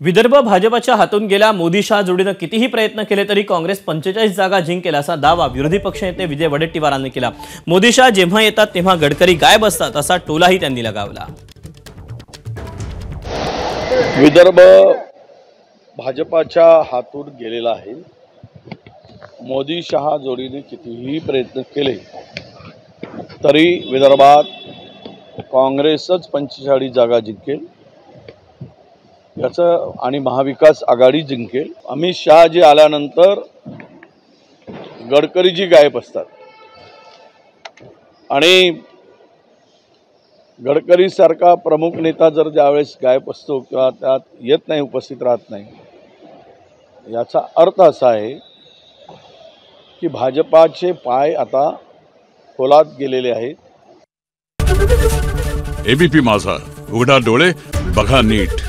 विदर्भ भाजपच्या हातून गेला। मोदी शहा जोडीने कितीही प्रयत्न केले तरी काँग्रेस 45 जागा जिंकेल असा दावा विरोधी पक्षनेते विजय वडेट्टीवारांनी केला। मोदी शहा जेव्हा येतात तेव्हा गडकरी गायब असतात असा टोलाही त्यांनी लगावला। विदर्भ भाजपच्या हातून गेलेला आहे। मोदी शहा जोडीने कितीही प्रयत्न केले तरी विदर्भात काँग्रेसच 45 जागा जिंकेल याचं आणि महाविकास आघाडी जिंकेल। अमित शहा जी आल्यानंतर गडकरीजी गायब असतात आणि गडकरी सारखा प्रमुख नेता जर ज्यावेळेस गायब असतो किंवा त्यात येत नाही, उपस्थित राहत नाही, याचा अर्थ असा आहे की भाजपाचे पाय आता खोलात गेलेले आहेत। एबीपी माझा, उघडा डोळे बघा नीट।